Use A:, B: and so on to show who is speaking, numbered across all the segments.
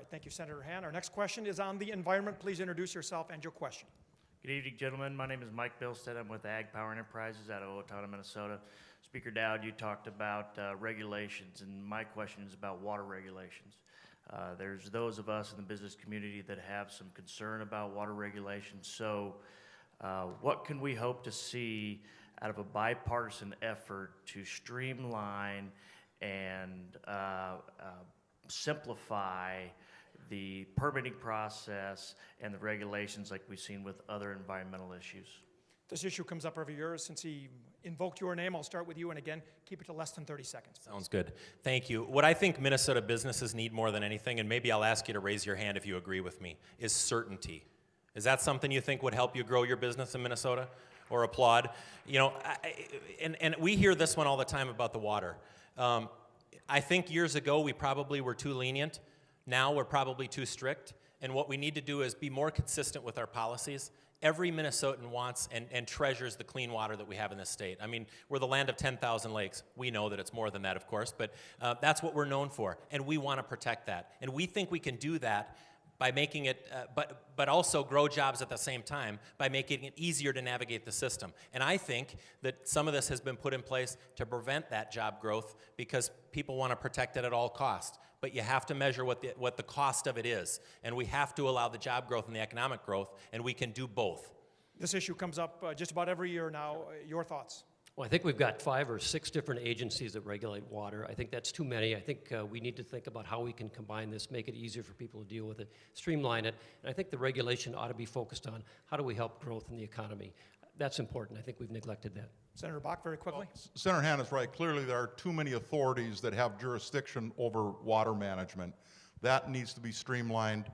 A: right, thank you, Senator Han. Our next question is on the environment. Please introduce yourself and your question.
B: Good evening, gentlemen. My name is Mike Bilstead. I'm with Ag Power Enterprises out of Owatonna, Minnesota. Speaker Dowd, you talked about regulations, and my question is about water regulations. There's those of us in the business community that have some concern about water regulations. So what can we hope to see out of a bipartisan effort to streamline and simplify the permitting process and the regulations like we've seen with other environmental issues?
A: This issue comes up every year. Since he invoked your name, I'll start with you, and again, keep it to less than 30 seconds.
C: Sounds good. Thank you. What I think Minnesota businesses need more than anything, and maybe I'll ask you to raise your hand if you agree with me, is certainty. Is that something you think would help you grow your business in Minnesota, or applaud? You know, and we hear this one all the time about the water. I think years ago we probably were too lenient. Now we're probably too strict. And what we need to do is be more consistent with our policies. Every Minnesotan wants and treasures the clean water that we have in this state. I mean, we're the land of 10,000 lakes. We know that it's more than that, of course, but that's what we're known for, and we want to protect that. And we think we can do that by making it, but also grow jobs at the same time by making it easier to navigate the system. And I think that some of this has been put in place to prevent that job growth because people want to protect it at all costs. But you have to measure what the cost of it is. And we have to allow the job growth and the economic growth, and we can do both.
A: This issue comes up just about every year now. Your thoughts?
D: Well, I think we've got 5 or 6 different agencies that regulate water. I think that's too many. I think we need to think about how we can combine this, make it easier for people to deal with it, streamline it. And I think the regulation ought to be focused on how do we help growth in the economy. That's important. I think we've neglected that.
A: Senator Bach, very quickly.
E: Well, Senator Han is right. Clearly, there are too many authorities that have jurisdiction over water management. That needs to be streamlined.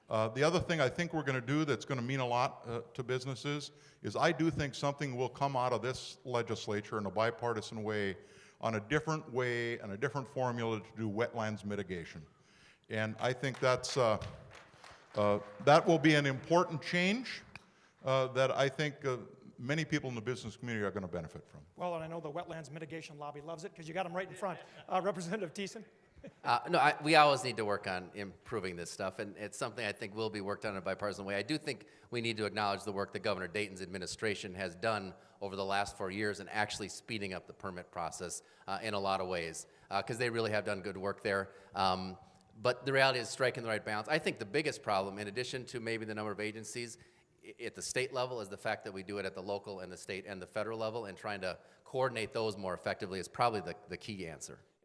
E: The other thing I think we're going to do that's going to mean a lot to businesses is I do think something will come out of this legislature in a bipartisan way on a different way and a different formula to do wetlands mitigation. And I think that's, that will be an important change that I think many people in the business community are going to benefit from.
A: Well, and I know the wetlands mitigation lobby loves it because you got them right in front. Representative Thiessen?
F: No, we always need to work on improving this stuff, and it's something I think will be worked on in a bipartisan way. I do think we need to acknowledge the work that Governor Dayton's administration has done over the last 4 years in actually speeding up the permit process in a lot of ways, because they really have done good work there. But the reality is striking the right balance. I think the biggest problem, in addition to maybe the number of agencies at the state level, is the fact that we do it at the local and the state and the federal level, and trying to coordinate those more effectively is probably the key answer.